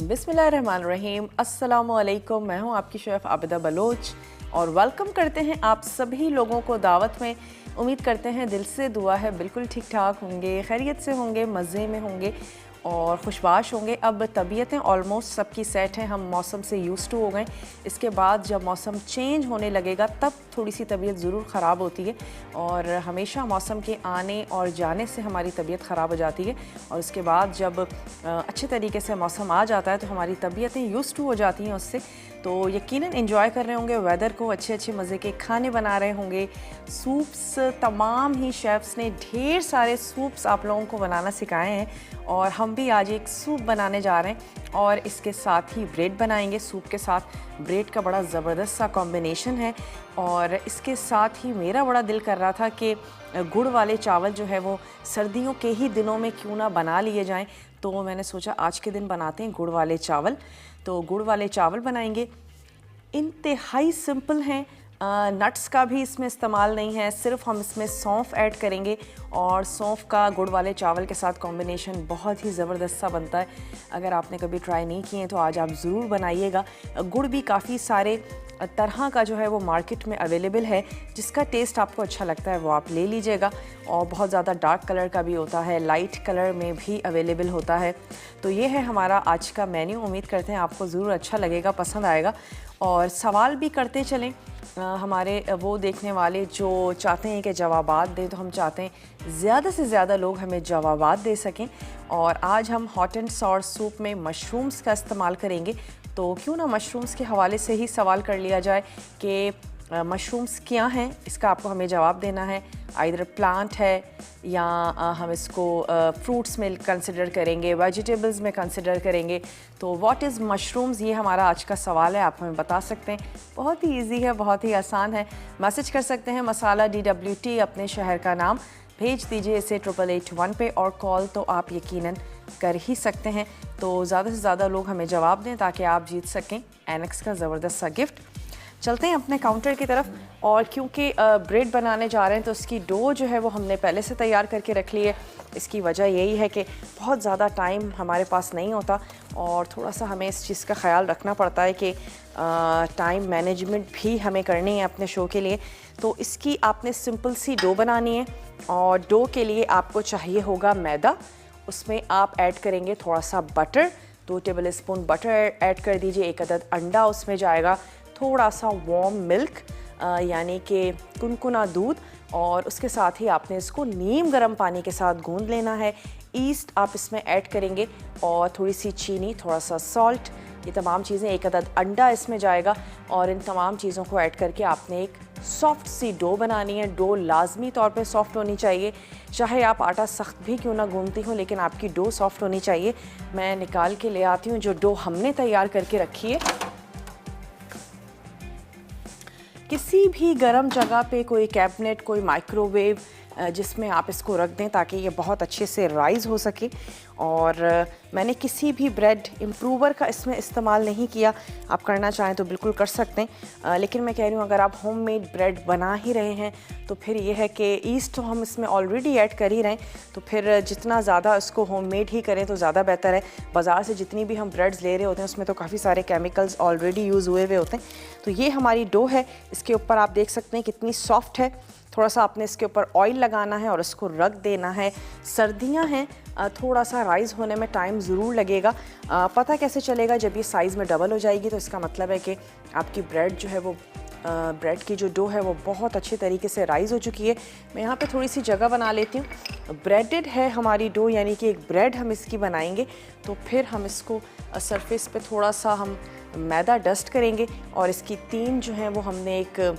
बिस्मिल्लाहिर्रहमानिर्रहीम, अस्सलामुअलैकुम। मैं हूं आपकी शेफ़ आबिदा बलोच और वेलकम करते हैं आप सभी लोगों को दावत में। उम्मीद करते हैं दिल से दुआ है बिल्कुल ठीक ठाक होंगे, खैरियत से होंगे, मज़े में होंगे और खुशबाश होंगे। अब तबीयतें ऑलमोस्ट सबकी सेट हैं, हम मौसम से यूज़ टू हो गए। इसके बाद जब मौसम चेंज होने लगेगा तब थोड़ी सी तबीयत ज़रूर ख़राब होती है और हमेशा मौसम के आने और जाने से हमारी तबीयत ख़राब हो जाती है। और उसके बाद जब अच्छे तरीके से मौसम आ जाता है तो हमारी तबीयतें यूज़ टू हो जाती हैं उससे। तो यकीनन एंजॉय कर रहे होंगे वेदर को, अच्छे अच्छे मज़े के खाने बना रहे होंगे। सूप्स, तमाम ही शेफ़्स ने ढेर सारे सूप्स आप लोगों को बनाना सिखाए हैं और हम भी आज एक सूप बनाने जा रहे हैं और इसके साथ ही ब्रेड बनाएंगे। सूप के साथ ब्रेड का बड़ा ज़बरदस्त सा कॉम्बिनेशन है और इसके साथ ही मेरा बड़ा दिल कर रहा था कि गुड़ वाले चावल जो है वो सर्दियों के ही दिनों में क्यों ना बना लिए जाएं। तो मैंने सोचा आज के दिन बनाते हैं गुड़ वाले चावल। तो गुड़ वाले चावल बनाएंगे, इंतहाई सिंपल हैं। नट्स का भी इसमें इस्तेमाल नहीं है, सिर्फ हम इसमें सौंफ ऐड करेंगे और सौंफ का गुड़ वाले चावल के साथ कॉम्बिनेशन बहुत ही ज़बरदस्त सा बनता है। अगर आपने कभी ट्राई नहीं किए तो आज आप ज़रूर बनाइएगा। गुड़ भी काफ़ी सारे तरह का जो है वो मार्केट में अवेलेबल है, जिसका टेस्ट आपको अच्छा लगता है वो आप ले लीजिएगा। और बहुत ज़्यादा डार्क कलर का भी होता है, लाइट कलर में भी अवेलेबल होता है। तो ये है हमारा आज का मेन्यू। उम्मीद करते हैं आपको ज़रूर अच्छा लगेगा, पसंद आएगा। और सवाल भी करते चलें हमारे वो देखने वाले जो चाहते हैं कि जवाबात दें, तो हम चाहते हैं ज़्यादा से ज़्यादा लोग हमें जवाबात दे सकें। और आज हम हॉट एंड सॉर सूप में मशरूम्स का इस्तेमाल करेंगे। तो क्यों ना मशरूम्स के हवाले से ही सवाल कर लिया जाए कि मशरूम्स क्या हैं, इसका आपको हमें जवाब देना है। आइदर प्लांट है या हम इसको फ्रूट्स में कंसिडर करेंगे, वेजिटेबल्स में कंसिडर करेंगे। तो व्हाट इज़ मशरूम्स, ये हमारा आज का सवाल है। आप हमें बता सकते हैं, बहुत ही इजी है, बहुत ही आसान है। मैसेज कर सकते हैं मसाला DWT, अपने शहर का नाम भेज दीजिए इसे 8881 पे और कॉल तो आप यकीनन कर ही सकते हैं। तो ज़्यादा से ज़्यादा लोग हमें जवाब दें ताकि आप जीत सकें एनेक्स का ज़बरदस्त सा गिफ्ट। चलते हैं अपने काउंटर की तरफ और क्योंकि ब्रेड बनाने जा रहे हैं तो उसकी डो जो है वो हमने पहले से तैयार करके रख ली है। इसकी वजह यही है कि बहुत ज़्यादा टाइम हमारे पास नहीं होता और थोड़ा सा हमें इस चीज़ का ख्याल रखना पड़ता है कि टाइम मैनेजमेंट भी हमें करनी है अपने शो के लिए। तो इसकी आपने सिंपल सी डो बनानी है और डो के लिए आपको चाहिए होगा मैदा। उसमें आप ऐड करेंगे थोड़ा सा butter, 2 table spoon butter add कर दीजिए, 1 अदद अंडा उसमें जाएगा, थोड़ा सा वार्म मिल्क यानी कि कुनकुना दूध और उसके साथ ही आपने इसको नीम गर्म पानी के साथ गूंद लेना है। ईस्ट आप इसमें ऐड करेंगे और थोड़ी सी चीनी, थोड़ा सा सॉल्ट, ये तमाम चीज़ें, 1 अदद अंडा इसमें जाएगा और इन तमाम चीज़ों को ऐड करके आपने एक सॉफ्ट सी डो बनानी है। डो लाजमी तौर पे सॉफ्ट होनी चाहिए, चाहे आप आटा सख्त भी क्यों ना गूंदती हो, लेकिन आपकी डो सॉफ्ट होनी चाहिए। मैं निकाल के ले आती हूँ जो डो हमने तैयार करके रखी है। किसी भी गर्म जगह पे कोई कैबिनेट, कोई माइक्रोवेव जिसमें आप इसको रख दें ताकि ये बहुत अच्छे से राइज़ हो सके। और मैंने किसी भी ब्रेड इम्प्रूवर का इसमें इस्तेमाल नहीं किया, आप करना चाहें तो बिल्कुल कर सकते हैं। लेकिन मैं कह रही हूँ अगर आप होममेड ब्रेड बना ही रहे हैं तो फिर ये है कि ईस्ट तो हम इसमें ऑलरेडी ऐड कर ही रहे हैं, तो फिर जितना ज़्यादा इसको होममेड ही करें तो ज़्यादा बेहतर है। बाज़ार से जितनी भी हम ब्रेड्स ले रहे होते हैं उसमें तो काफ़ी सारे केमिकल्स ऑलरेडी यूज़ हुए हुए होते हैं। तो ये हमारी डो है, इसके ऊपर आप देख सकते हैं कितनी सॉफ्ट है। थोड़ा सा आपने इसके ऊपर ऑयल लगाना है और इसको रख देना है। सर्दियां हैं, थोड़ा सा राइज़ होने में टाइम ज़रूर लगेगा। पता कैसे चलेगा, जब ये साइज़ में डबल हो जाएगी तो इसका मतलब है कि आपकी ब्रेड जो है वो ब्रेड की जो डो है वो बहुत अच्छे तरीके से राइज़ हो चुकी है। मैं यहाँ पे थोड़ी सी जगह बना लेती हूँ। ब्रेडेड है हमारी डो, यानी कि एक ब्रेड हम इसकी बनाएंगे। तो फिर हम इसको सरफेस पे थोड़ा सा हम मैदा डस्ट करेंगे और इसकी 3 जो हैं वो हमने एक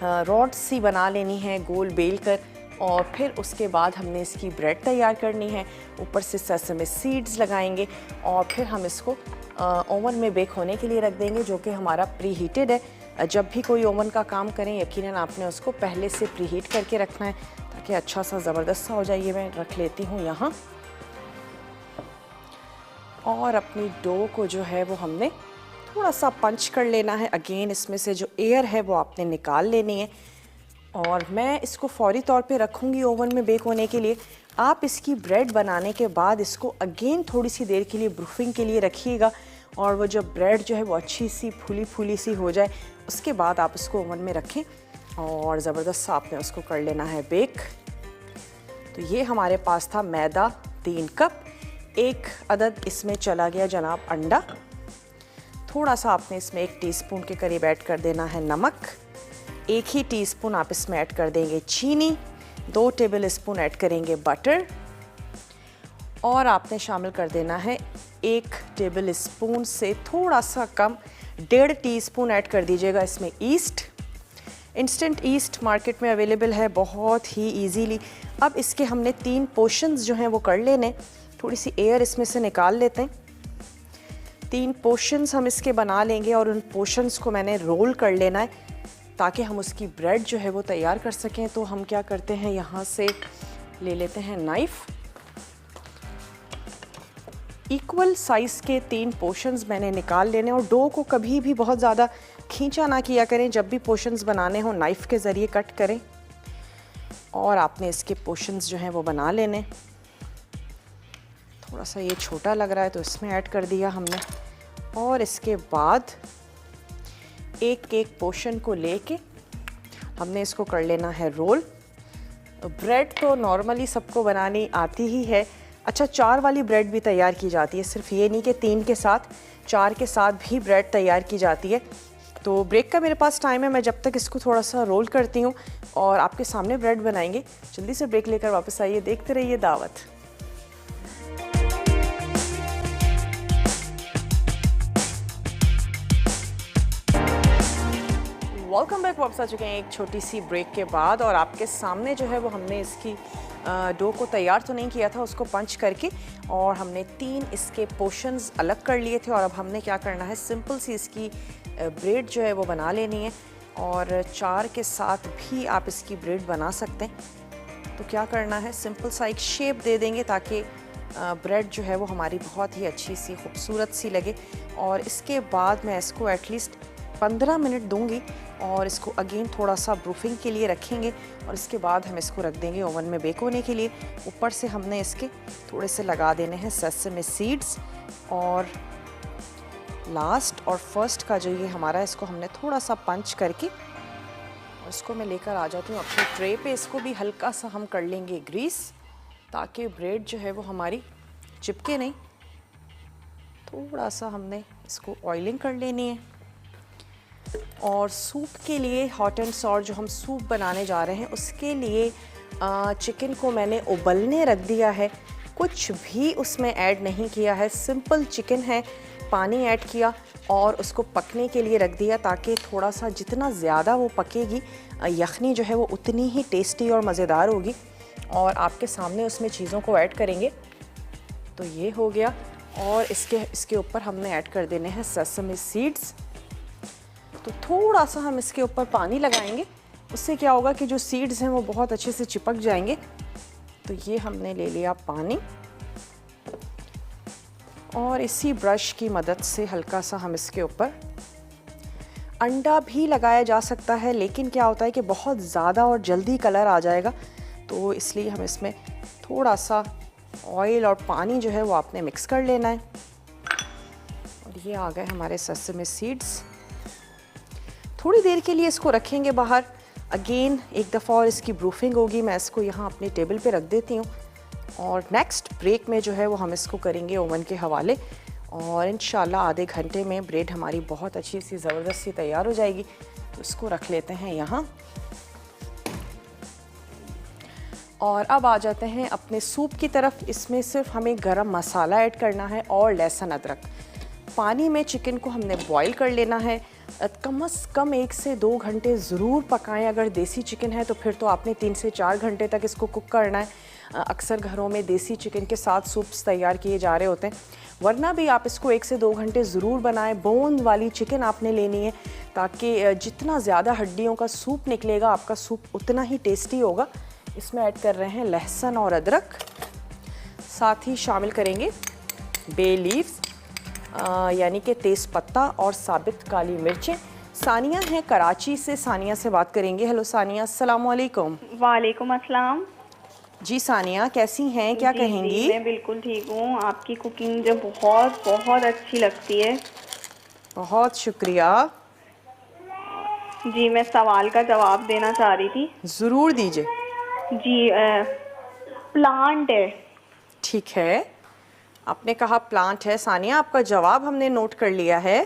रॉड सी बना लेनी है गोल बेल कर और फिर उसके बाद हमने इसकी ब्रेड तैयार करनी है। ऊपर से सेसमे सीड्स लगाएंगे और फिर हम इसको ओवन में बेक होने के लिए रख देंगे, जो कि हमारा प्री हीटेड है। जब भी कोई ओवन का काम करें यकीनन आपने उसको पहले से प्री हीट करके रखना है ताकि अच्छा सा ज़बरदस्त सा हो जाए। ये मैं रख लेती हूँ यहाँ और अपनी डो को जो है वो हमने थोड़ा सा पंच कर लेना है। अगेन इसमें से जो एयर है वो आपने निकाल लेनी है और मैं इसको फौरी तौर पे रखूँगी ओवन में बेक होने के लिए। आप इसकी ब्रेड बनाने के बाद इसको अगेन थोड़ी सी देर के लिए ब्रूफिंग के लिए रखिएगा, और वो जब ब्रेड जो है वो अच्छी सी फूली फूली सी हो जाए उसके बाद आप इसको ओवन में रखें और ज़बरदस्त सा आपने उसको कर लेना है बेक। तो ये हमारे पास था मैदा 3 कप, 1 अदद इसमें चला गया जनाब अंडा, थोड़ा सा आपने इसमें 1 टीस्पून के करीब ऐड कर देना है नमक, 1 ही टीस्पून आप इसमें ऐड कर देंगे चीनी, 2 टेबल स्पून ऐड करेंगे बटर, और आपने शामिल कर देना है 1 टेबल स्पून से थोड़ा सा कम 1.5 टीस्पून ऐड कर दीजिएगा इसमें ईस्ट। इंस्टेंट ईस्ट मार्केट में अवेलेबल है बहुत ही इजीली। अब इसके हमने 3 पोर्शंस जो हैं वो कर लेने, थोड़ी सी एयर इसमें से निकाल लेते हैं। 3 पोर्शंस हम इसके बना लेंगे और उन पोर्शंस को मैंने रोल कर लेना है ताकि हम उसकी ब्रेड जो है वो तैयार कर सकें। तो हम क्या करते हैं, यहाँ से ले लेते हैं नाइफ़, इक्वल साइज़ के 3 पोर्शंस मैंने निकाल लेने। और डो को कभी भी बहुत ज़्यादा खींचा ना किया करें, जब भी पोर्शंस बनाने हो नाइफ़ के ज़रिए कट करें। और आपने इसके पोर्शंस जो हैं वो बना लेने। थोड़ा सा ये छोटा लग रहा है तो इसमें ऐड कर दिया हमने, और इसके बाद एक एक पोर्शन को लेके हमने इसको कर लेना है रोल। ब्रेड तो नॉर्मली सबको बनानी आती ही है। अच्छा, 4 वाली ब्रेड भी तैयार की जाती है, सिर्फ ये नहीं कि 3 के साथ, 4 के साथ भी ब्रेड तैयार की जाती है। तो ब्रेक का मेरे पास टाइम है, मैं जब तक इसको थोड़ा सा रोल करती हूँ और आपके सामने ब्रेड बनाएंगे। जल्दी से ब्रेक लेकर वापस आइए, देखते रहिए दावत। वेलकम बैक, वापस आ चुके हैं एक छोटी सी ब्रेक के बाद। और आपके सामने जो है वो हमने इसकी डो को तैयार तो नहीं किया था, उसको पंच करके, और हमने 3 इसके पोर्शंस अलग कर लिए थे। और अब हमने क्या करना है, सिंपल सी इसकी ब्रेड जो है वो बना लेनी है। और 4 के साथ भी आप इसकी ब्रेड बना सकते हैं। तो क्या करना है, सिंपल सा एक शेप दे देंगे ताकि ब्रेड जो है वो हमारी बहुत ही अच्छी सी खूबसूरत सी लगे। और इसके बाद मैं इसको एटलीस्ट 15 मिनट दूंगी और इसको अगेन थोड़ा सा ब्रूफिंग के लिए रखेंगे। और इसके बाद हम इसको रख देंगे ओवन में बेक होने के लिए। ऊपर से हमने इसके थोड़े से लगा देने हैं सेसमे सीड्स। और लास्ट और फर्स्ट का जो ये हमारा, इसको हमने थोड़ा सा पंच करके, और इसको मैं लेकर आ जाती हूँ अपने ट्रे पे। इसको भी हल्का सा हम कर लेंगे ग्रीस ताकि ब्रेड जो है वो हमारी चिपके नहीं। थोड़ा सा हमने इसको ऑयलिंग कर लेनी है। और सूप के लिए हॉट एंड सॉर जो हम सूप बनाने जा रहे हैं उसके लिए चिकन को मैंने उबलने रख दिया है, कुछ भी उसमें ऐड नहीं किया है। सिंपल चिकन है, पानी ऐड किया और उसको पकने के लिए रख दिया ताकि थोड़ा सा, जितना ज़्यादा वो पकेगी यखनी जो है वो उतनी ही टेस्टी और मज़ेदार होगी। और आपके सामने उसमें चीज़ों को ऐड करेंगे। तो ये हो गया। और इसके ऊपर हमने ऐड कर देने हैं सेसमे सीड्स। तो थोड़ा सा हम इसके ऊपर पानी लगाएंगे, उससे क्या होगा कि जो सीड्स हैं वो बहुत अच्छे से चिपक जाएंगे। तो ये हमने ले लिया पानी, और इसी ब्रश की मदद से हल्का सा हम इसके ऊपर, अंडा भी लगाया जा सकता है लेकिन क्या होता है कि बहुत ज़्यादा और जल्दी कलर आ जाएगा, तो इसलिए हम इसमें थोड़ा सा ऑयल और पानी जो है वो आपने मिक्स कर लेना है। और ये आ गए हमारे सेसमे सीड्स। थोड़ी देर के लिए इसको रखेंगे बाहर, अगेन एक दफ़ा और इसकी ब्रूफिंग होगी। मैं इसको यहाँ अपने टेबल पे रख देती हूँ और नेक्स्ट ब्रेक में जो है वो हम इसको करेंगे ओवन के हवाले। और इंशाल्लाह आधे घंटे में ब्रेड हमारी बहुत अच्छी सी ज़बरदस्त सी तैयार हो जाएगी। तो इसको रख लेते हैं यहाँ। और अब आ जाते हैं अपने सूप की तरफ। इसमें सिर्फ हमें गरम मसाला ऐड करना है और लहसुन अदरक। पानी में चिकन को हमने बॉईल कर लेना है। कम से कम 1 से 2 घंटे ज़रूर पकाएं। अगर देसी चिकन है तो फिर तो आपने 3 से 4 घंटे तक इसको कुक करना है। अक्सर घरों में देसी चिकन के साथ सूप्स तैयार किए जा रहे होते हैं, वरना भी आप इसको 1 से 2 घंटे ज़रूर बनाएं। बोन वाली चिकन आपने लेनी है ताकि जितना ज़्यादा हड्डियों का सूप निकलेगा आपका सूप उतना ही टेस्टी होगा। इसमें ऐड कर रहे हैं लहसुन और अदरक, साथ ही शामिल करेंगे बे लीव्स यानी कि तेज़पत्ता और साबित काली मिर्चें, सानिया है कराची से, सानिया से बात करेंगे। हेलो सानिया, अस्सलाम वालेकुम। वालेकुम अस्सलाम। जी सानिया, कैसी हैं, क्या कहेंगी? जी, मैं बिल्कुल ठीक हूँ। आपकी कुकिंग मुझे बहुत बहुत अच्छी लगती है। बहुत शुक्रिया। जी, मैं सवाल का जवाब देना चाह रही थी। ज़रूर दीजिए। जी, प्लांट है। ठीक है, आपने कहा प्लांट है। सानिया, आपका जवाब हमने नोट कर लिया है।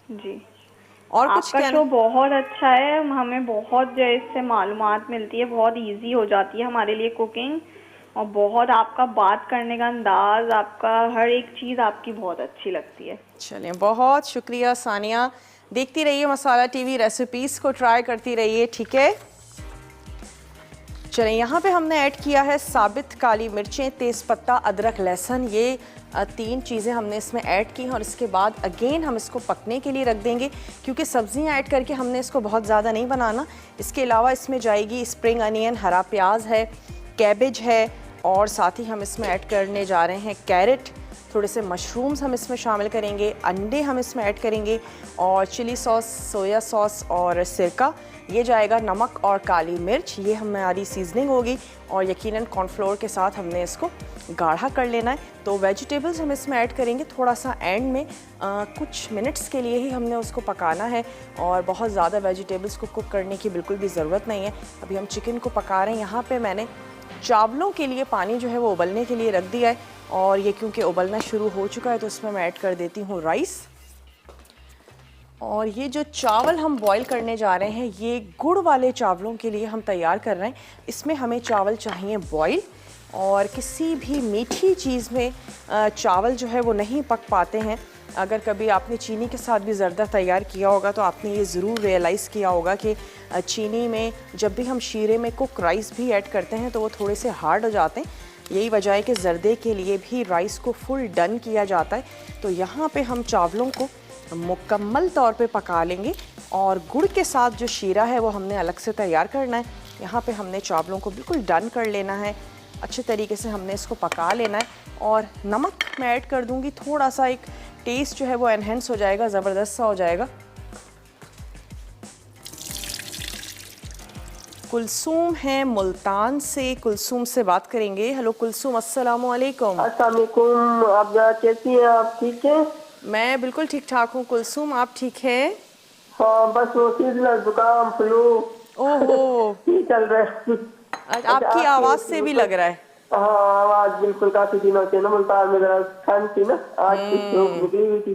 जी, और कुछ आपका कहना? शो बहुत अच्छा है। हमें बहुत जो है इससे मालूमात मिलती है, बहुत इजी हो जाती है हमारे लिए कुकिंग। और बहुत आपका बात करने का अंदाज, आपका हर एक चीज़ आपकी बहुत अच्छी लगती है। चलें, बहुत शुक्रिया सानिया। देखती रहिए मसाला टीवी, रेसिपीज़ को ट्राई करती रहिए, ठीक है? चलें, यहाँ पे हमने ऐड किया है साबित काली मिर्चें, तेज़पत्ता, अदरक, लहसुन। ये 3 चीज़ें हमने इसमें ऐड की हैं और इसके बाद अगेन हम इसको पकने के लिए रख देंगे, क्योंकि सब्जियाँ ऐड करके हमने इसको बहुत ज़्यादा नहीं बनाना। इसके अलावा इसमें जाएगी स्प्रिंग अनियन, हरा प्याज है, कैबेज है, और साथ ही हम इसमें ऐड करने जा रहे हैं कैरेट, थोड़े से मशरूम्स हम इसमें शामिल करेंगे, अंडे हम इसमें ऐड करेंगे, और चिली सॉस, सोया सॉस और सिरका। ये जाएगा नमक और काली मिर्च, ये हमारी सीजनिंग होगी। और यकीनन कॉर्नफ्लोर के साथ हमने इसको गाढ़ा कर लेना है। तो वेजिटेबल्स हम इसमें ऐड करेंगे थोड़ा सा एंड में, कुछ मिनट्स के लिए ही हमने उसको पकाना है, और बहुत ज़्यादा वेजिटेबल्स को कुक करने की बिल्कुल भी ज़रूरत नहीं है। अभी हम चिकन को पका रहे हैं। यहाँ पे मैंने चावलों के लिए पानी जो है वो उबलने के लिए रख दिया है, और ये क्योंकि उबलना शुरू हो चुका है तो इसमें मैं ऐड कर देती हूँ राइस। और ये जो चावल हम बॉईल करने जा रहे हैं, ये गुड़ वाले चावलों के लिए हम तैयार कर रहे हैं। इसमें हमें चावल चाहिए बॉईल, और किसी भी मीठी चीज़ में चावल जो है वो नहीं पक पाते हैं। अगर कभी आपने चीनी के साथ भी ज़र्दा तैयार किया होगा तो आपने ये ज़रूर रियलाइज़ किया होगा कि चीनी में जब भी हम शीरे में कुक राइस भी ऐड करते हैं तो वो थोड़े से हार्ड हो जाते हैं। यही वजह है कि ज़र्दे के लिए भी राइस को फुल डन किया जाता है। तो यहाँ पे हम चावलों को मुकम्मल तौर पे पका लेंगे, और गुड़ के साथ जो शीरा है वो हमने अलग से तैयार करना है। यहाँ पे हमने चावलों को बिल्कुल डन कर लेना है, अच्छे तरीके से हमने इसको पका लेना है। और नमक मैं ऐड कर दूँगी थोड़ा सा, एक टेस्ट जो है वो एनहेंस हो जाएगा, ज़बरदस्त सा हो जाएगा। कुलसूम है मुल्तान से, कुलसूम से बात करेंगे। हेलो कुलसूम, अस्सलाम वालेकुम। अस्सलाम वालेकुम। आप कैसी हैं? आप ठीक हैं? मैं बिल्कुल ठीक ठाक हूँ कुलसूम, आप ठीक हैं? हाँ, बस वो सीजनल जुकाम फ्लू ओहो चल रहा है। आपकी आवाज़ से भी लग रहा है। हाँ, आवाज़ बिल्कुल काफी दिनों से ना मुल्तान में जरा ठंड थी ना, आज की धूप निकली हुई थी।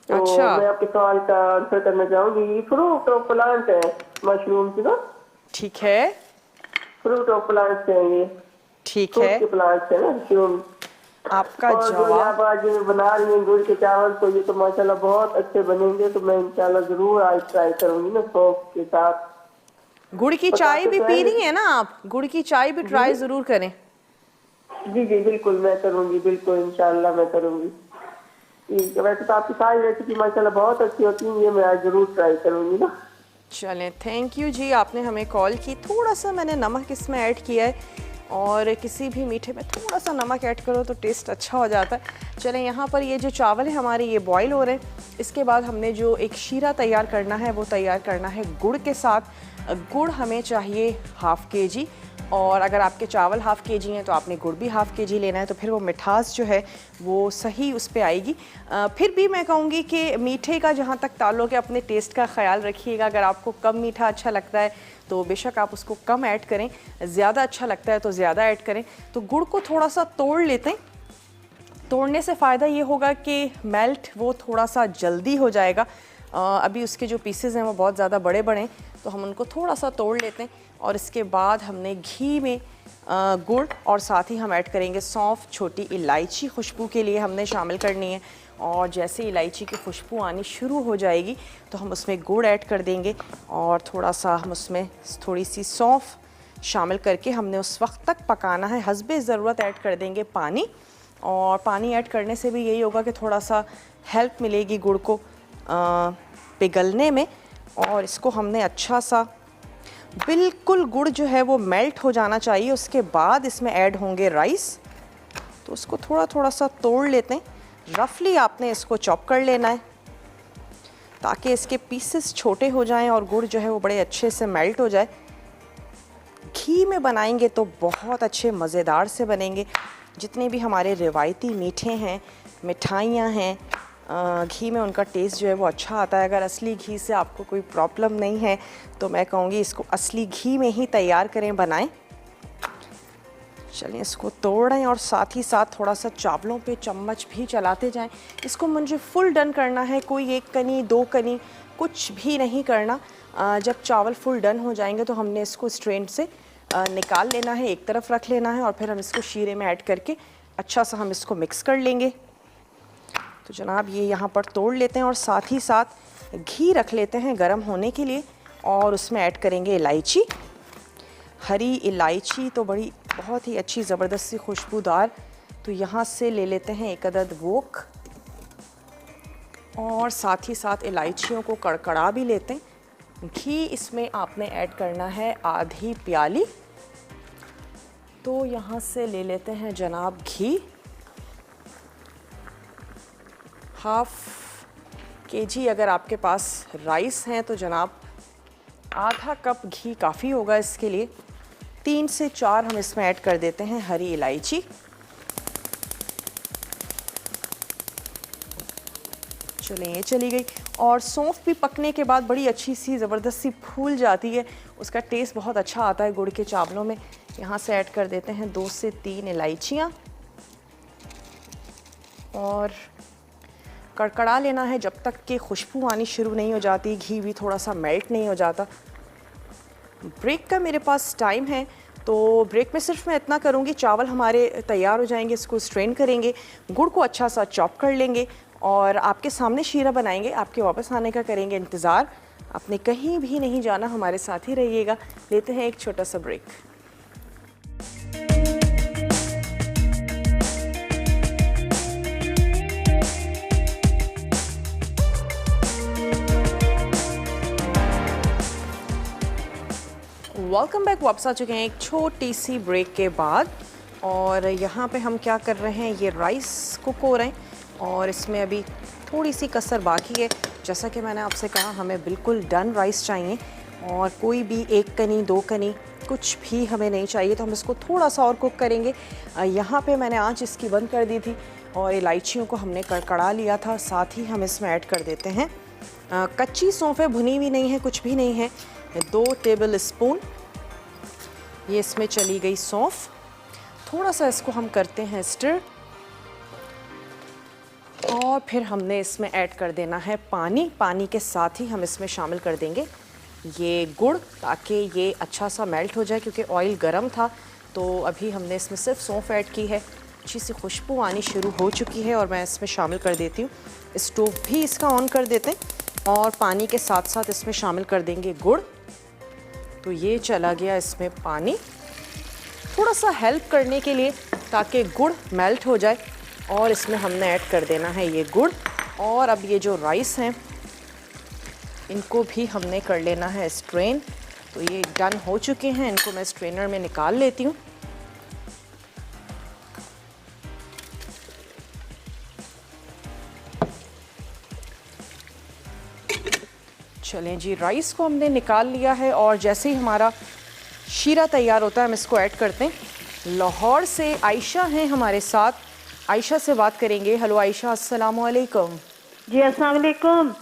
तो अच्छा। मैं आपके सवाल का आंसर करना चाहूंगी। फ्रूट और प्लांट है, मशरूम की ना। ठीक है, फ्रूट और प्लांट है, ये ठीक फ्रूट है, के प्लांट है ना, मशरूम। आपका और जो ये आप जवाब। आज बना रही हैं गुड़ के चावल, तो ये तो माशाल्लाह बहुत अच्छे बनेंगे। तो मैं इंशाल्लाह जरूर आज ट्राई करूंगी ना सॉस के साथ। गुड़ की चाय भी पी रही है ना आप? गुड़ की चाय भी ट्राई ज़रूर करें। जी जी बिल्कुल, मैं करूंगी, बिल्कुल इंशाल्लाह मैं करूंगी। ठीक है, वैसे तो आपकी सारी रेसिपी माशाल्लाह बहुत अच्छी होती है, ये मैं आज जरूर ट्राई करूंगी ना। चलें, थैंक यू जी, आपने हमें कॉल की। थोड़ा सा मैंने नमक इसमें ऐड किया है, और किसी भी मीठे में थोड़ा सा नमक ऐड करो तो टेस्ट अच्छा हो जाता है। चलें, यहाँ पर ये जो चावल है हमारे ये बॉईल हो रहे हैं। इसके बाद हमने जो एक शीरा तैयार करना है वो तैयार करना है गुड़ के साथ। गुड़ हमें चाहिए हाफ़ केजी, और अगर आपके चावल हाफ़ केजी हैं तो आपने गुड़ भी हाफ़ केजी लेना है, तो फिर वो मिठास जो है वो सही उस पर आएगी। फिर भी मैं कहूँगी कि मीठे का जहाँ तक ताल्लुक़ है, अपने टेस्ट का ख़्याल रखिएगा। अगर आपको कम मीठा अच्छा लगता है तो बेशक आप उसको कम ऐड करें, ज़्यादा अच्छा लगता है तो ज़्यादा ऐड करें। तो गुड़ को थोड़ा सा तोड़ लेते हैं। तोड़ने से फ़ायदा ये होगा कि मेल्ट वो थोड़ा सा जल्दी हो जाएगा। अभी उसके जो पीसेस हैं वो बहुत ज़्यादा बड़े बड़े हैं, तो हम उनको थोड़ा सा तोड़ लेते हैं। और इसके बाद हमने घी में गुड़, और साथ ही हम ऐड करेंगे सौंफ, छोटी इलायची खुशबू के लिए हमने शामिल करनी है। और जैसे इलायची की खुशबू आनी शुरू हो जाएगी तो हम उसमें गुड़ ऐड कर देंगे, और थोड़ा सा हम उसमें थोड़ी सी सौंफ शामिल करके हमने उस वक्त तक पकाना है। हस्बे ज़रूरत ऐड कर देंगे पानी, और पानी ऐड करने से भी यही होगा कि थोड़ा सा हेल्प मिलेगी गुड़ को पिघलने में। और इसको हमने अच्छा सा, बिल्कुल गुड़ जो है वो मेल्ट हो जाना चाहिए। उसके बाद इसमें ऐड होंगे राइस, तो उसको थोड़ा थोड़ा सा तोड़ लेते हैं। रफली आपने इसको चॉप कर लेना है। ताकि इसके पीसेस छोटे हो जाएं और गुड़ जो है वो बड़े अच्छे से मेल्ट हो जाए। घी में बनाएंगे तो बहुत अच्छे मज़ेदार से बनेंगे। जितने भी हमारे रिवायती मीठे हैं, मिठाइयाँ हैं, घी में उनका टेस्ट जो है वो अच्छा आता है। अगर असली घी से आपको कोई प्रॉब्लम नहीं है तो मैं कहूँगी इसको असली घी में ही तैयार करें, बनाएं। चलिए इसको तोड़ रहे हैं और साथ ही साथ थोड़ा सा चावलों पे चम्मच भी चलाते जाएं। इसको मुझे फुल डन करना है, कोई एक कनी दो कनी कुछ भी नहीं करना। जब चावल फुल डन हो जाएंगे तो हमने इसको स्ट्रेन से निकाल लेना है, एक तरफ रख लेना है और फिर हम इसको शीरे में ऐड करके अच्छा सा हम इसको मिक्स कर लेंगे। तो जनाब ये यहाँ पर तोड़ लेते हैं और साथ ही साथ घी रख लेते हैं गरम होने के लिए और उसमें ऐड करेंगे इलायची। हरी इलायची तो बड़ी बहुत ही अच्छी ज़बरदस्ती खुशबूदार। तो यहाँ से ले लेते हैं एक अदद वोक और साथ ही साथ इलायचियों को कड़कड़ा भी लेते हैं। घी इसमें आपने ऐड करना है आधी प्याली। तो यहाँ से ले लेते हैं जनाब घी, हाफ केजी अगर आपके पास राइस हैं तो जनाब आधा कप घी काफ़ी होगा इसके लिए। 3 से 4 हम इसमें ऐड कर देते हैं हरी इलायची। चलें ये चली गई। और सौंफ भी पकने के बाद बड़ी अच्छी सी ज़बरदस्ती फूल जाती है, उसका टेस्ट बहुत अच्छा आता है गुड़ के चावलों में। यहाँ से ऐड कर देते हैं 2 से 3 इलायचियाँ और कड़कड़ा लेना है जब तक कि खुशबू आनी शुरू नहीं हो जाती, घी भी थोड़ा सा मेल्ट नहीं हो जाता। ब्रेक का मेरे पास टाइम है तो ब्रेक में सिर्फ मैं इतना करूँगी, चावल हमारे तैयार हो जाएंगे, इसको स्ट्रेन करेंगे, गुड़ को अच्छा सा चॉप कर लेंगे और आपके सामने शीरा बनाएंगे। आपके वापस आने का करेंगे इंतज़ार। आपने कहीं भी नहीं जाना, हमारे साथ ही रहिएगा। लेते हैं एक छोटा सा ब्रेक। Welcome back. वापस आ चुके हैं एक छोटी सी ब्रेक के बाद और यहाँ पे हम क्या कर रहे हैं, ये राइस कुक हो रहे हैं और इसमें अभी थोड़ी सी कसर बाकी है। जैसा कि मैंने आपसे कहा हमें बिल्कुल डन राइस चाहिए और कोई भी एक कनी दो कनी कुछ भी हमें नहीं चाहिए। तो हम इसको थोड़ा सा और कुक करेंगे। यहाँ पे मैंने आंच इसकी बंद कर दी थी और इलायचियों को हमने कड़कड़ा लिया था। साथ ही हम इसमें ऐड कर देते हैं कच्ची सौंफ है, भुनी भी नहीं है, कुछ भी नहीं है, 2 टेबल स्पून ये इसमें चली गई सौंफ। थोड़ा सा इसको हम करते हैं स्टर और फिर हमने इसमें ऐड कर देना है पानी। पानी के साथ ही हम इसमें शामिल कर देंगे ये गुड़ ताकि ये अच्छा सा मेल्ट हो जाए, क्योंकि ऑयल गर्म था। तो अभी हमने इसमें सिर्फ सौंफ ऐड की है। अच्छी सी खुशबू आनी शुरू हो चुकी है और मैं इसमें शामिल कर देती हूँ। स्टोव भी इसका ऑन कर देते हैं और पानी के साथ साथ इसमें शामिल कर देंगे गुड़। तो ये चला गया इसमें पानी, थोड़ा सा हेल्प करने के लिए ताकि गुड़ मेल्ट हो जाए। और इसमें हमने ऐड कर देना है ये गुड़। और अब ये जो राइस हैं इनको भी हमने कर लेना है स्ट्रेन। तो ये डन हो चुके हैं, इनको मैं स्ट्रेनर में निकाल लेती हूँ। चलें जी, राइस को हमने निकाल लिया है और जैसे ही हमारा शीरा तैयार होता है हम इसको ऐड करते हैं। लाहौर से आयशा हैं हमारे साथ, आयशा से बात करेंगे। हेलो आयशा, अस्सलाम वालेकुम। जी अस्सलाम वालेकुम।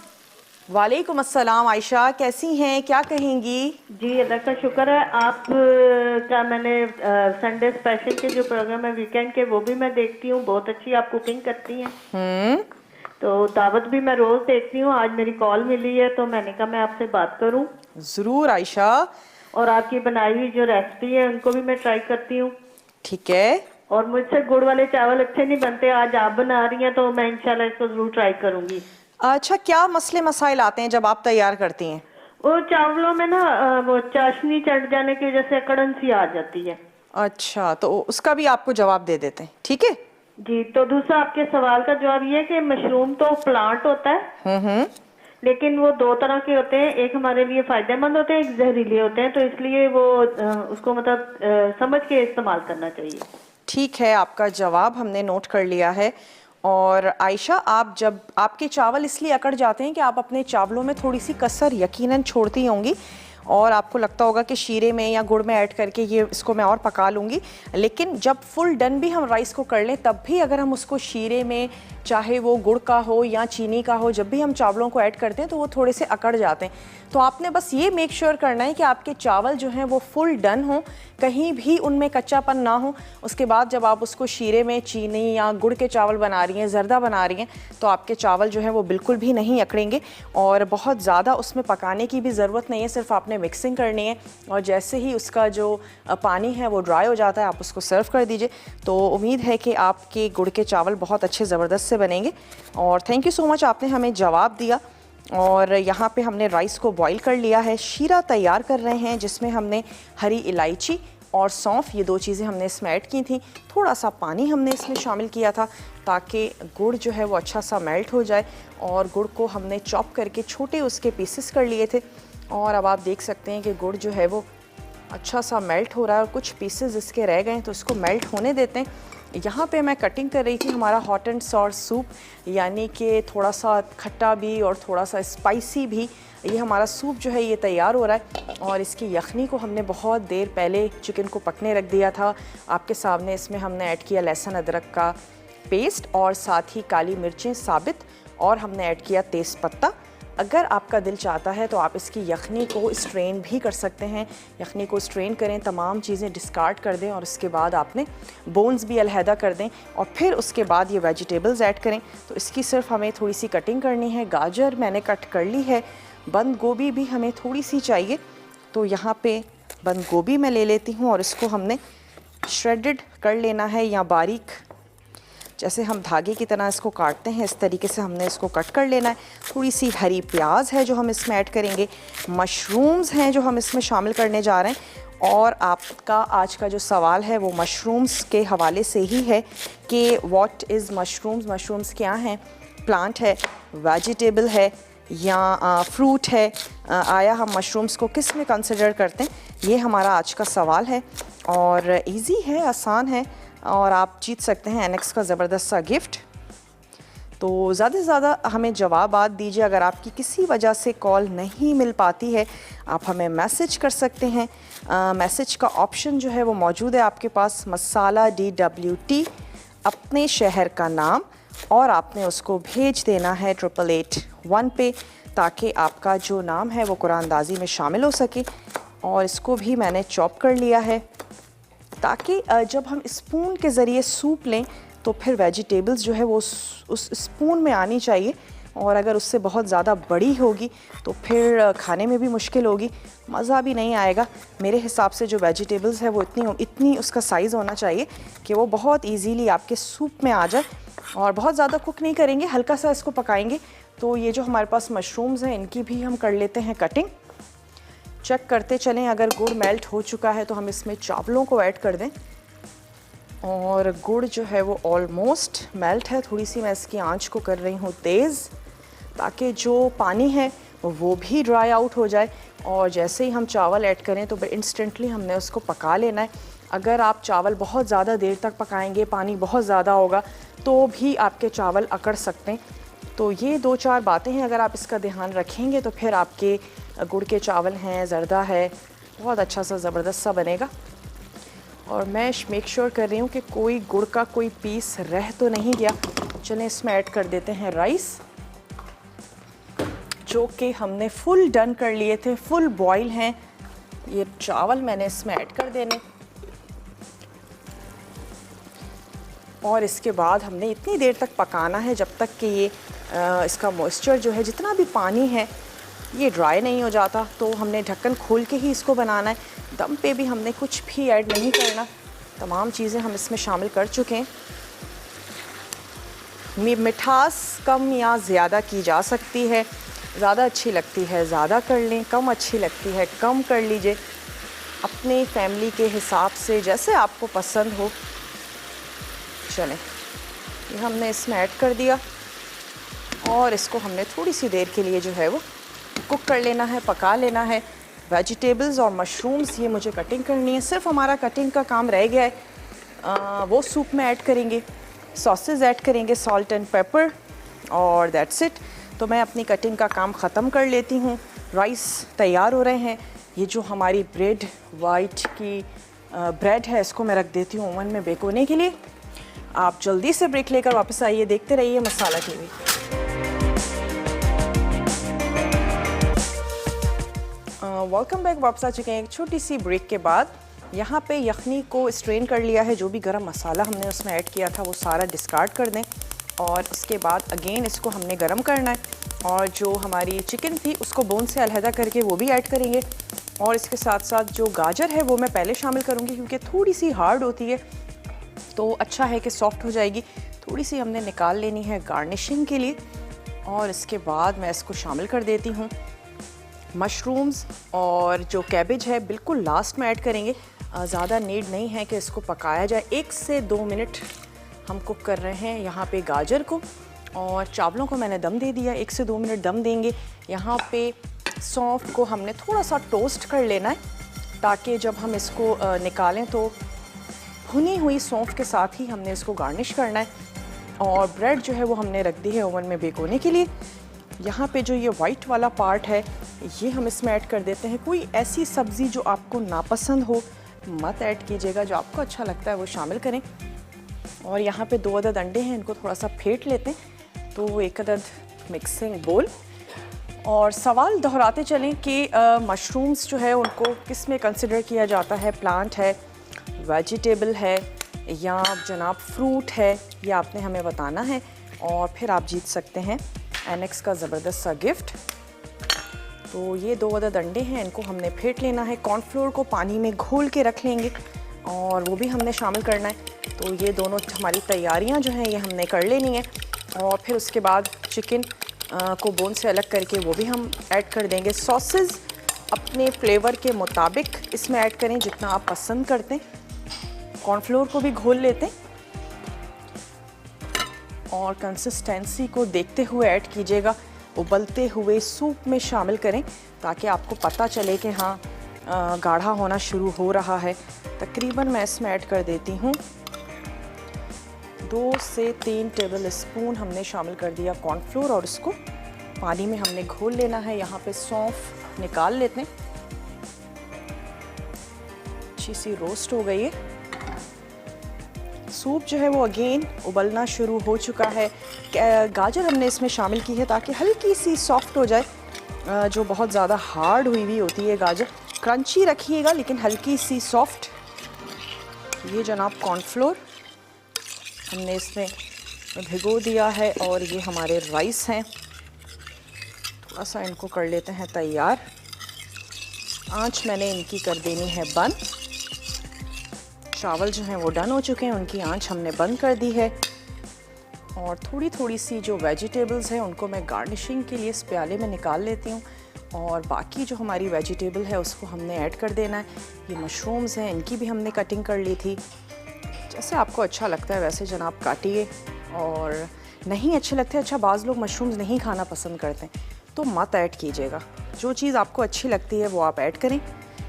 वालेकुम अस्सलाम। आयशा कैसी हैं, क्या कहेंगी? जी अल्लाह का शुक्र है। आप का मैंने संडे स्पेशल के जो प्रोग्राम है वीकेंड के, वो भी मैं देखती हूँ। बहुत अच्छी आप कुकिंग करती हैं। तो दावत भी मैं रोज देखती हूँ। आज मेरी कॉल मिली है तो मैंने कहा मैं आपसे बात करूँ। ज़रूर आयशा। और आपकी बनाई हुई जो रेसिपी है उनको भी मैं ट्राई करती हूँ। ठीक है। और मुझसे गुड़ वाले चावल अच्छे नहीं बनते, आज आप बना रही हैं तो मैं इंशाल्लाह इसको जरूर ट्राई करूंगी। अच्छा, क्या मसले मसाइल आते हैं जब आप तैयार करती हैं? वो चावलों में ना वो चाशनी चढ़ जाने की वजह से अकड़न सी आ जाती है। अच्छा, तो उसका भी आपको जवाब दे देते हैं, ठीक है जी। तो दूसरा आपके सवाल का जवाब ये है कि मशरूम तो प्लांट होता है, लेकिन वो 2 तरह के होते हैं। एक हमारे लिए फायदेमंद होते हैं, एक जहरीले होते हैं। तो इसलिए वो उसको मतलब समझ के इस्तेमाल करना चाहिए। ठीक है, आपका जवाब हमने नोट कर लिया है। और आयशा, आप जब आपके चावल इसलिए अकड़ जाते हैं कि आप अपने चावलों में थोड़ी सी कसर यकीनन छोड़ती होंगी और आपको लगता होगा कि शीरे में या गुड़ में ऐड करके ये इसको मैं और पका लूँगी, लेकिन जब फुल डन भी हम राइस को कर लें तब भी अगर हम उसको शीरे में, चाहे वो गुड़ का हो या चीनी का हो, जब भी हम चावलों को ऐड करते हैं तो वो थोड़े से अकड़ जाते हैं। तो आपने बस ये मेक श्योर करना है कि आपके चावल जो हैं वो फुल डन हो, कहीं भी उनमें कच्चापन ना हो। उसके बाद जब आप उसको शीरे में चीनी या गुड़ के चावल बना रही हैं, ज़र्दा बना रही हैं, तो आपके चावल जो हैं वो बिल्कुल भी नहीं अकड़ेंगे और बहुत ज़्यादा उसमें पकाने की भी ज़रूरत नहीं है, सिर्फ आपने मिक्सिंग करनी है और जैसे ही उसका जो पानी है वो ड्राई हो जाता है आप उसको सर्व कर दीजिए। तो उम्मीद है कि आपके गुड़ के चावल बहुत अच्छे ज़बरदस्त से बनेंगे। और थैंक यू सो मच, आपने हमें जवाब दिया। और यहाँ पे हमने राइस को बॉईल कर लिया है, शीरा तैयार कर रहे हैं जिसमें हमने हरी इलायची और सौंफ, ये 2 चीज़ें हमने इसमें ऐड की थी। थोड़ा सा पानी हमने इसमें शामिल किया था ताकि गुड़ जो है वो अच्छा सा मेल्ट हो जाए और गुड़ को हमने चॉप करके छोटे उसके पीसेस कर लिए थे। और अब आप देख सकते हैं कि गुड़ जो है वो अच्छा सा मेल्ट हो रहा है और कुछ पीसेस इसके रह गए हैं, तो इसको मेल्ट होने देते हैं। यहाँ पे मैं कटिंग कर रही थी हमारा हॉट एंड सॉर सूप, यानी कि थोड़ा सा खट्टा भी और थोड़ा सा स्पाइसी भी। ये हमारा सूप जो है ये तैयार हो रहा है और इसकी यखनी को हमने बहुत देर पहले चिकन को पकने रख दिया था। आपके सामने इसमें हमने ऐड किया लहसुन अदरक का पेस्ट और साथ ही काली मिर्चें साबित और हमने ऐड किया तेज़पत्ता। अगर आपका दिल चाहता है तो आप इसकी यखनी को स्ट्रेन भी कर सकते हैं। यखनी को स्ट्रेन करें, तमाम चीज़ें डिस्कार्ड कर दें और उसके बाद आपने बोन्स भी अलहदा कर दें और फिर उसके बाद ये वेजिटेबल्स ऐड करें। तो इसकी सिर्फ हमें थोड़ी सी कटिंग करनी है। गाजर मैंने कट कर ली है, बंद गोभी भी हमें थोड़ी सी चाहिए, तो यहाँ पे बंद गोभी मैं ले लेती हूँ और इसको हमने श्रेडेड कर लेना है या बारीक, जैसे हम धागे की तरह इसको काटते हैं इस तरीके से हमने इसको कट कर लेना है। थोड़ी सी हरी प्याज है जो हम इसमें ऐड करेंगे, मशरूम्स हैं जो हम इसमें शामिल करने जा रहे हैं। और आपका आज का जो सवाल है वो मशरूम्स के हवाले से ही है कि व्हाट इज़ मशरूम्स, मशरूम्स क्या हैं, प्लांट है, वेजिटेबल है या फ्रूट है, आया हम मशरूम्स को किस में कंसिडर करते हैं, ये हमारा आज का सवाल है। और इजी है, आसान है और आप जीत सकते हैं एनेक्स का ज़बरदस्त सा गिफ्ट। तो ज़्यादा से ज़्यादा हमें जवाबात दीजिए। अगर आपकी किसी वजह से कॉल नहीं मिल पाती है आप हमें मैसेज कर सकते हैं। मैसेज का ऑप्शन जो है वो मौजूद है आपके पास, मसाला DWT, अपने शहर का नाम, और आपने उसको भेज देना है 8881 पे ताकि आपका जो नाम है वो कुरानदाजी में शामिल हो सके। और इसको भी मैंने चॉप कर लिया है ताकि जब हम स्पून के ज़रिए सूप लें तो फिर वेजिटेबल्स जो है वो उस स्पून में आनी चाहिए, और अगर उससे बहुत ज़्यादा बड़ी होगी तो फिर खाने में भी मुश्किल होगी, मज़ा भी नहीं आएगा। मेरे हिसाब से जो वेजिटेबल्स है वो इतनी उसका साइज़ होना चाहिए कि वो बहुत इजीली आपके सूप में आ जाए। और बहुत ज़्यादा कुक नहीं करेंगे, हल्का सा इसको पकाएंगे। तो ये जो हमारे पास मशरूम्स हैं इनकी भी हम कर लेते हैं कटिंग। चेक करते चलें, अगर गुड़ मेल्ट हो चुका है तो हम इसमें चावलों को ऐड कर दें। और गुड़ जो है वो ऑलमोस्ट मेल्ट है। थोड़ी सी मैं इसकी आंच को कर रही हूँ तेज़ ताकि जो पानी है वो भी ड्राई आउट हो जाए। और जैसे ही हम चावल ऐड करें तो इंस्टेंटली हमने उसको पका लेना है। अगर आप चावल बहुत ज़्यादा देर तक पकाएंगे, पानी बहुत ज़्यादा होगा, तो भी आपके चावल अकड़ सकते हैं। तो ये 2-4 बातें हैं, अगर आप इसका ध्यान रखेंगे तो फिर आपके गुड़ के चावल हैं, ज़र्दा है, बहुत अच्छा सा ज़बरदस्त सा बनेगा। और मैं मेक श्योर कर रही हूँ कि कोई गुड़ का कोई पीस रह तो नहीं गया। चलें इसमें ऐड कर देते हैं राइस, जो कि हमने फुल डन कर लिए थे, फुल बॉयल हैं। ये चावल मैंने इसमें ऐड कर देने और इसके बाद हमने इतनी देर तक पकाना है जब तक कि ये इसका मॉइस्चर जो है, जितना भी पानी है, ये ड्राई नहीं हो जाता। तो हमने ढक्कन खोल के ही इसको बनाना है। दम पे भी हमने कुछ भी ऐड नहीं करना, तमाम चीज़ें हम इसमें शामिल कर चुके हैं। मिठास कम या ज़्यादा की जा सकती है, ज़्यादा अच्छी लगती है ज़्यादा कर लें, कम अच्छी लगती है कम कर लीजिए, अपने फैमिली के हिसाब से जैसे आपको पसंद हो। चलें, ये हमने इसमें ऐड कर दिया और इसको हमने थोड़ी सी देर के लिए जो है वो कुक कर लेना है, पका लेना है। वेजिटेबल्स और मशरूम्स ये मुझे कटिंग करनी है, सिर्फ हमारा कटिंग का काम रह गया है। वो सूप में ऐड करेंगे। सॉसेज ऐड करेंगे, सॉल्ट एंड पेपर, और दैट्स इट। तो मैं अपनी कटिंग का काम ख़त्म कर लेती हूँ। राइस तैयार हो रहे हैं। ये जो हमारी ब्रेड वाइट की ब्रेड है, इसको मैं रख देती हूँ ओवन में बेक होने के लिए। आप जल्दी से ब्रेक लेकर वापस आइए, देखते रहिए मसाला टीवी। Welcome back. वापस आ चुके हैं एक छोटी सी ब्रेक के बाद। यहाँ पे यखनी को स्ट्रेन कर लिया है। जो भी गरम मसाला हमने उसमें ऐड किया था वो सारा डिस्कार्ड कर दें, और उसके बाद अगेन इसको हमने गरम करना है। और जो हमारी चिकन थी उसको बोन से अलहदा करके वो भी ऐड करेंगे। और इसके साथ साथ जो गाजर है वो मैं पहले शामिल करूँगी, क्योंकि थोड़ी सी हार्ड होती है, तो अच्छा है कि सॉफ्ट हो जाएगी। थोड़ी सी हमने निकाल लेनी है गार्निशिंग के लिए। और इसके बाद मैं इसको शामिल कर देती हूँ। मशरूम्स और जो कैबेज है बिल्कुल लास्ट में ऐड करेंगे। ज़्यादा नीड नहीं है कि इसको पकाया जाए। 1 से 2 मिनट हम कुक कर रहे हैं यहाँ पे गाजर को, और चावलों को मैंने दम दे दिया। 1 से 2 मिनट दम देंगे। यहाँ पे सौंफ को हमने थोड़ा सा टोस्ट कर लेना है, ताकि जब हम इसको निकालें तो भुनी हुई सौंफ के साथ ही हमने इसको गार्निश करना है। और ब्रेड जो है वो हमने रख दी है ओवन में बेक होने के लिए। यहाँ पे जो ये वाइट वाला पार्ट है ये हम इसमें ऐड कर देते हैं। कोई ऐसी सब्ज़ी जो आपको नापसंद हो मत ऐड कीजिएगा, जो आपको अच्छा लगता है वो शामिल करें। और यहाँ पे 2 अदद अंडे हैं, इनको थोड़ा सा फेंट लेते हैं। तो 1 अदद मिक्सिंग बोल। और सवाल दोहराते चलें कि मशरूम्स जो है उनको किस में कंसिडर किया जाता है, प्लांट है, वेजिटेबल है, या जनाब फ्रूट है, ये आपने हमें बताना है। और फिर आप जीत सकते हैं एनेक्स का ज़बरदस्त सा गिफ्ट। तो ये 2 अदद अंडे हैं, इनको हमने फेंट लेना है। कॉर्नफ्लोर को पानी में घोल के रख लेंगे, और वो भी हमने शामिल करना है। तो ये दोनों हमारी तैयारियां जो हैं ये हमने कर लेनी है। और फिर उसके बाद चिकन को बोन से अलग करके वो भी हम ऐड कर देंगे। सॉसेज अपने फ्लेवर के मुताबिक इसमें ऐड करें, जितना आप पसंद करते हैं। कॉर्नफ्लोर को भी घोल लेते हैं, और कंसिस्टेंसी को देखते हुए ऐड कीजिएगा। उबलते हुए सूप में शामिल करें, ताकि आपको पता चले कि हाँ गाढ़ा होना शुरू हो रहा है। तकरीबन मैं इसमें ऐड कर देती हूँ 2 से 3 टेबल स्पून हमने शामिल कर दिया कॉर्नफ्लोर, और इसको पानी में हमने घोल लेना है। यहाँ पे सौंफ निकाल लेते हैं। अच्छी सी रोस्ट हो गई है। सूप जो है वो अगेन उबलना शुरू हो चुका है। गाजर हमने इसमें शामिल की है ताकि हल्की सी सॉफ्ट हो जाए। जो बहुत ज़्यादा हार्ड हुई होती है गाजर, क्रंची रखिएगा लेकिन हल्की सी सॉफ्ट। ये जनाब कॉर्नफ्लोर हमने इसमें भिगो दिया है, और ये हमारे राइस हैं। थोड़ा सा इनको कर लेते हैं तैयार। आंच मैंने इनकी कर देनी है बंद। चावल जो हैं वो डन हो चुके हैं, उनकी आंच हमने बंद कर दी है। और थोड़ी थोड़ी सी जो वेजिटेबल्स हैं उनको मैं गार्निशिंग के लिए इस प्याले में निकाल लेती हूँ, और बाकी जो हमारी वेजिटेबल है उसको हमने ऐड कर देना है। ये मशरूम्स हैं, इनकी भी हमने कटिंग कर ली थी। जैसे आपको अच्छा लगता है वैसे जनाब काटिए, और नहीं अच्छे लगते, अच्छा बाज़ लोग मशरूम्स नहीं खाना पसंद करते हैं तो मत ऐड कीजिएगा। जो चीज़ आपको अच्छी लगती है वो आप ऐड करें।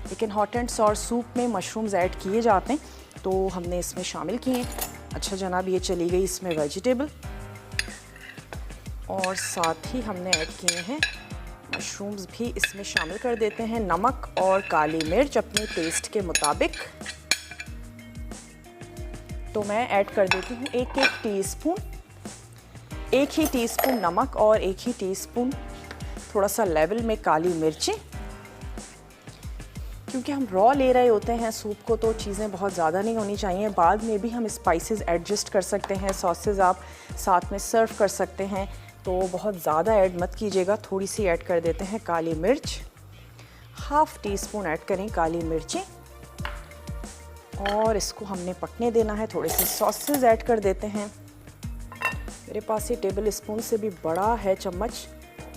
लेकिन हॉट एंड सॉर सूप में मशरूम्स ऐड किए जाते हैं, तो हमने इसमें शामिल किए। अच्छा जनाब, ये चली गई इसमें वेजिटेबल, और साथ ही हमने ऐड किए हैं मशरूम्स भी इसमें शामिल कर देते हैं। नमक और काली मिर्च अपने टेस्ट के मुताबिक। तो मैं ऐड कर देती हूँ 1-1 टीस्पून, 1 ही टीस्पून नमक और 1 ही टीस्पून थोड़ा सा लेवल में काली मिर्ची। क्योंकि हम रॉ ले रहे होते हैं सूप को, तो चीज़ें बहुत ज़्यादा नहीं होनी चाहिए। बाद में भी हम स्पाइसेस एडजस्ट कर सकते हैं, सॉसेज आप साथ में सर्व कर सकते हैं, तो बहुत ज़्यादा ऐड मत कीजिएगा। थोड़ी सी ऐड कर देते हैं काली मिर्च, 1/2 टीस्पून ऐड करें काली मिर्ची, और इसको हमने पकने देना है। थोड़े से सॉसेज ऐड कर देते हैं। मेरे पास ये टेबल स्पून से भी बड़ा है चम्मच,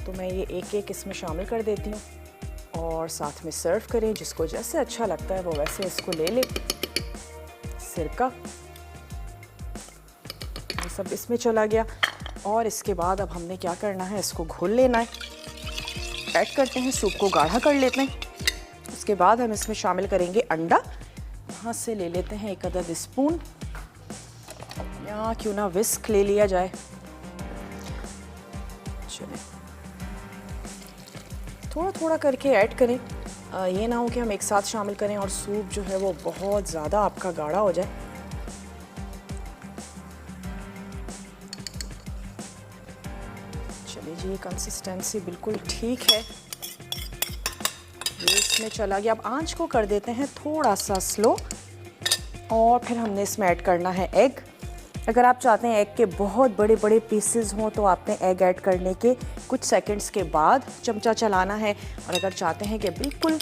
तो मैं ये 1-1 इसमें शामिल कर देती हूँ, और साथ में सर्व करें। जिसको जैसे अच्छा लगता है वो वैसे इसको ले ले। सिरका ये सब इसमें चला गया, और इसके बाद अब हमने क्या करना है, इसको घोल लेना है। ऐड करते हैं, सूप को गाढ़ा कर लेते हैं। उसके बाद हम इसमें शामिल करेंगे अंडा। यहाँ से ले लेते हैं 1 अदद स्पून। यहाँ या क्यों ना विस्क ले लिया जाए। चलिए थोड़ा थोड़ा करके ऐड करें, ये ना हो कि हम एक साथ शामिल करें और सूप जो है वो बहुत ज़्यादा आपका गाढ़ा हो जाए। चलिए जी, ये कंसिस्टेंसी बिल्कुल ठीक है, ये इसमें चला गया। अब आंच को कर देते हैं थोड़ा सा स्लो और फिर हमने इसमें ऐड करना है एग। अगर आप चाहते हैं एग के बहुत बड़े बड़े पीसेस हों तो आपने एग ऐड करने के कुछ सेकंड्स के बाद चमचा चलाना है, और अगर चाहते हैं कि बिल्कुल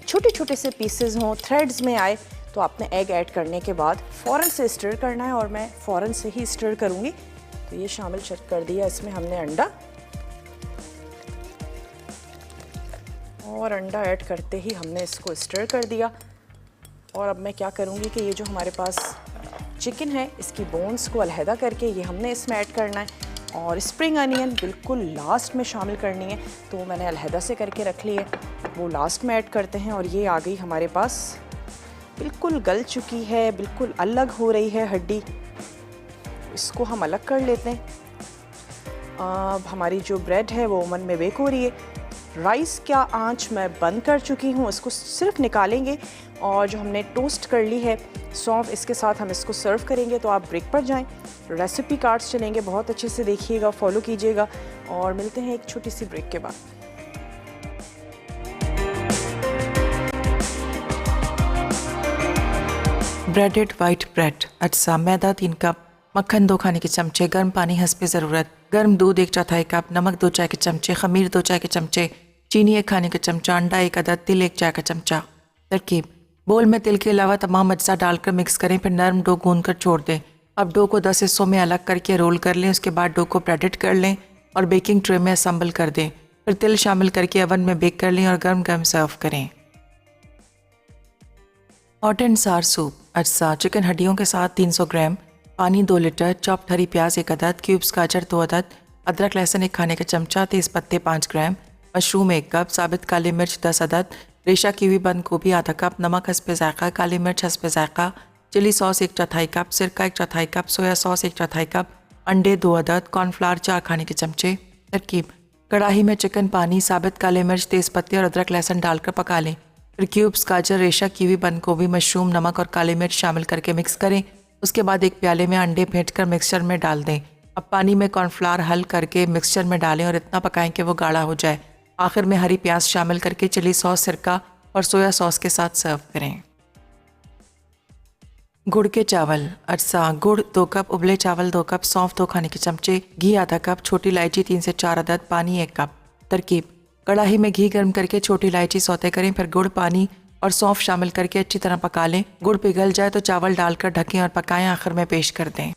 छोटे छोटे से पीसेस हों, थ्रेड्स में आए, तो आपने एग ऐड करने के बाद फ़ौरन से स्टर करना है, और मैं फ़ौरन से ही स्टर करूँगी। तो ये शामिल कर दिया इसमें हमने अंडा, और अंडा ऐड करते ही हमने इसको स्टर कर दिया। और अब मैं क्या करूँगी कि ये जो हमारे पास चिकन है इसकी बोन्स को अलहदा करके ये हमने इसमें ऐड करना है, और स्प्रिंग अनियन बिल्कुल लास्ट में शामिल करनी है, तो मैंने अलहदा से करके रख ली है, वो लास्ट में ऐड करते हैं। और ये आ गई हमारे पास, बिल्कुल गल चुकी है, बिल्कुल अलग हो रही है हड्डी, इसको हम अलग कर लेते हैं। अब हमारी जो ब्रेड है वो ओवन में बेक हो रही है। राइस का आंच मैं बंद कर चुकी हूँ, इसको सिर्फ निकालेंगे, और जो हमने टोस्ट कर ली है सौंफ, इसके साथ हम इसको सर्व करेंगे। तो आप ब्रेक पर जाएं, रेसिपी कार्ड्स चलेंगे, बहुत अच्छे से देखिएगा, फॉलो कीजिएगा, और मिलते हैं एक छोटी सी ब्रेक के बाद। ब्रेडेड वाइट ब्रेड, अज्जा मैदा 3 कप, मक्खन 2 खाने के चमचे, गर्म पानी हस्बे ज़रूरत, गर्म दूध 1/4 कप, नमक 2 चाय के चमचे, खमीर 2 चाय के चमचे, चीनी 1 खाने का चमचा, अंडा 1 अदद, तिल 1 चाय का चमचा। तरकीब: बोल में तिल के अलावा तमाम अज्जा डालकर मिक्स करें, फिर नरम डो गूंद कर छोड़ दें। अब डो को 10 हिस्सों में अलग करके रोल कर लें, उसके बाद डो को ब्रेडेड कर लें और बेकिंग ट्रे में असम्बल कर दें, फिर तिल शामिल करके ओवन में बेक कर लें और गर्म गर्म सर्व करें। हॉट एंड सार सूप, अज्जा: चिकन हड्डियों के साथ 300 ग्राम, पानी 2 लीटर, चॉप्ड हरी प्याज 1 अदद, क्यूब्स गाजर 2 अदद, अदरक लहसुन 1 खाने का चमचा, तेज़ पत्ते 5 ग्राम, मशरूम 1 कप, साबित काली मिर्च 10 अदद, रेशा की हुई बंद गोभी आधा कप, नमक हस्बे ज़ायक़ा, काली मिर्च हस्बे ज़ायक़ा, चिली सॉस 1/4 कप, सिरका 1/4 कप, सोया सॉस 1/4 कप, अंडे 2 अदद, कॉर्नफ्लावर 4 खाने के चमचे। तरकीब: कढ़ाई में चिकन, पानी, साबित काले मिर्च, तेज़ पत्ते और अदरक लहसुन डालकर पका लें, फिर क्यूब्स गाजर, रेशा की हुई बंद गोभी, मशरूम, नमक और काली मिर्च शामिल करके मिक्स करें। उसके बाद एक प्याले में अंडे फेंट कर मिक्सचर में डाल दें। अब पानी में कॉर्नफ्लावर हल करके मिक्सचर में डालें और इतना पकाएं कि वो गाढ़ा हो जाए। आखिर में हरी प्याज शामिल करके चिली सॉस, सिरका और सोया सॉस के साथ सर्व करें। गुड़ के चावल, अज्जा: गुड़ 2 कप, उबले चावल 2 कप, सौंफ 2 खाने के चमचे, घी आधा कप, छोटी इलायची 3 से 4 अदद, पानी 1 कप। तरकीब: कढ़ाई में घी गर्म करके छोटी इलायची सौते करें, फिर गुड़, पानी और सौंफ शामिल करके अच्छी तरह पका लें। गुड़ पिघल जाए तो चावल डालकर ढकें और पकाएं, आखिर में पेश कर दें।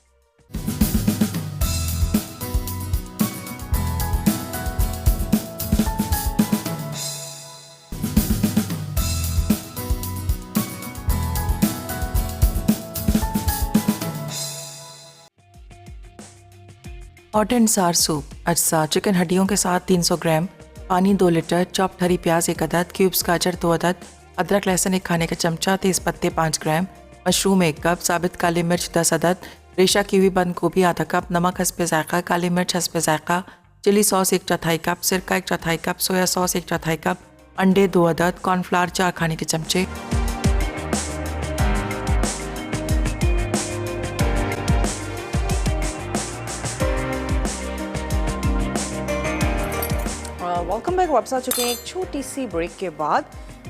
हॉट एंड सार सूप, अज्जा: चिकन हड्डियों के साथ 300 ग्राम, पानी 2 लीटर, चॉप्ड हरी प्याज 1 अदद, क्यूब्स गाजर 2 अदद, अदरक लहसुन 1 खाने का चमचा, तेज़ पत्ते 5 ग्राम, मशरूम 1 कप, साबित काली मिर्च 10 अदद, रेशा की हुई बंद गोभी आधा कप, नमक हस्बे ज़ायक़ा, काली मिर्च हस्बे ज़ायक़ा, चिली सॉस 1/4 कप, सिरका 1/4 कप, सोया सॉस 1/4 कप, अंडे 2 अदद, कॉर्नफ्लावर 4 खाने के चमचे। वेलकम बैक, वापस आ चुके हैं एक छोटी सी ब्रेक के बाद,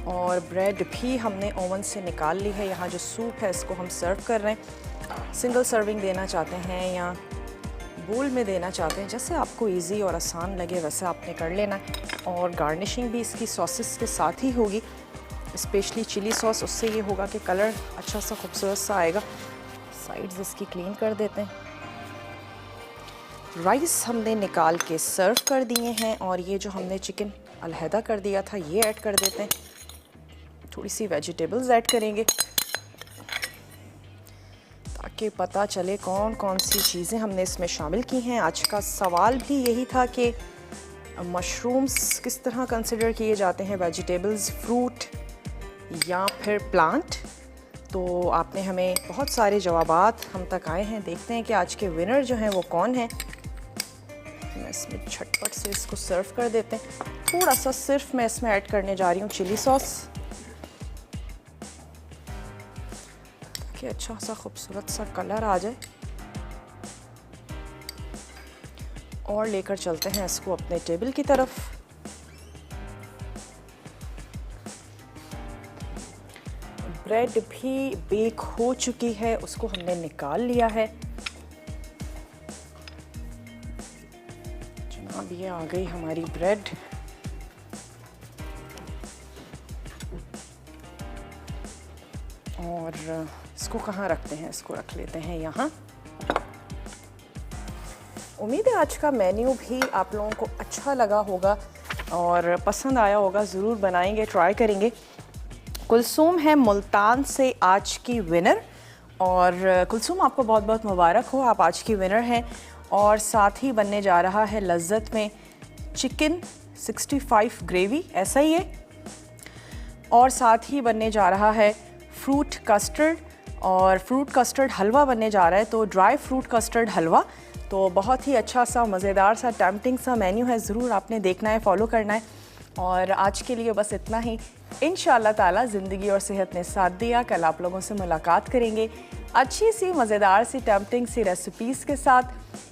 और ब्रेड भी हमने ओवन से निकाल ली है। यहाँ जो सूप है इसको हम सर्व कर रहे हैं। सिंगल सर्विंग देना चाहते हैं या बोल में देना चाहते हैं, जैसे आपको इजी और आसान लगे वैसे आपने कर लेना है। और गार्निशिंग भी इसकी सॉसेस के साथ ही होगी, स्पेशली चिली सॉस, उससे ये होगा कि कलर अच्छा सा खूबसूरत सा आएगा। साइड्स इसकी क्लीन कर देते हैं। राइस हमने निकाल के सर्व कर दिए हैं, और ये जो हमने चिकन अलहदा कर दिया था ये ऐड कर देते हैं। थोड़ी सी वेजिटेबल्स ऐड करेंगे ताकि पता चले कौन कौन सी चीज़ें हमने इसमें शामिल की हैं। आज का सवाल भी यही था कि मशरूम्स किस तरह कंसिडर किए जाते हैं, वेजिटेबल्स, फ्रूट या फिर प्लांट। तो आपने हमें बहुत सारे जवाबात हम तक आए हैं। देखते हैं कि आज के विनर जो हैं वो कौन हैं। मैं इसमें झटपट से इसको सर्व कर देते हैं। थोड़ा सा सिर्फ मैं इसमें ऐड करने जा रही हूँ चिली सॉस कि अच्छा सा खूबसूरत सा कलर आ जाए। और लेकर चलते हैं इसको अपने टेबल की तरफ। ब्रेड भी बेक हो चुकी है, उसको हमने निकाल लिया है। जनाब ये आ गई हमारी ब्रेड। और इसको कहाँ रखते हैं, इसको रख लेते हैं यहाँ। उम्मीद है आज का मेन्यू भी आप लोगों को अच्छा लगा होगा और पसंद आया होगा। ज़रूर बनाएंगे, ट्राई करेंगे। कुलसूम है मुल्तान से आज की विनर। और कुलसूम आपको बहुत बहुत मुबारक हो, आप आज की विनर हैं। और साथ ही बनने जा रहा है लज्जत में चिकन 65 ग्रेवी, ऐसा ही है। और साथ ही बनने जा रहा है फ्रूट कस्टर्ड, और फ्रूट कस्टर्ड हलवा बनने जा रहा है, तो ड्राई फ्रूट कस्टर्ड हलवा। तो बहुत ही अच्छा सा मज़ेदार सा टेम्पटिंग सा मेन्यू है, ज़रूर आपने देखना है, फॉलो करना है। और आज के लिए बस इतना ही। इंशाअल्लाह ताला ज़िंदगी और सेहत ने साथ दिया, कल आप लोगों से मुलाकात करेंगे अच्छी सी मज़ेदार सी टेम्पटिंग सी रेसिपीज़ के साथ।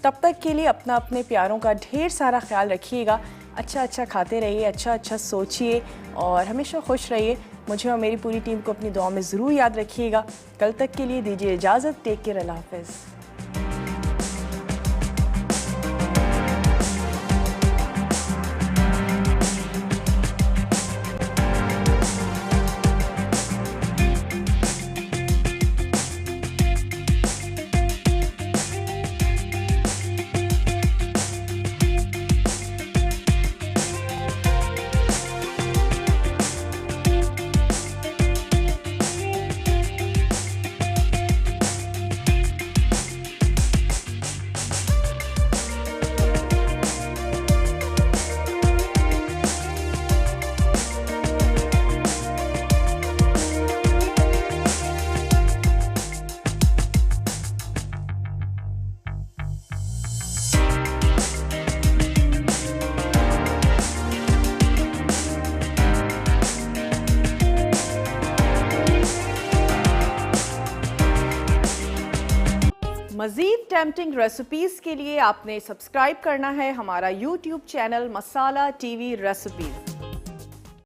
तब तक के लिए अपना अपने प्यारों का ढेर सारा ख्याल रखिएगा। अच्छा अच्छा खाते रहिए, अच्छा अच्छा सोचिए और हमेशा खुश रहिए। मुझे और मेरी पूरी टीम को अपनी दुआ में ज़रूर याद रखिएगा। कल तक के लिए दीजिए इजाज़त। टेक केयर, अल्लाह हाफ़िज़। मज़ीद टेम्पटिंग रेसिपीज़ के लिए आपने सब्सक्राइब करना है हमारा YouTube चैनल मसाला TV रेसिपीज़।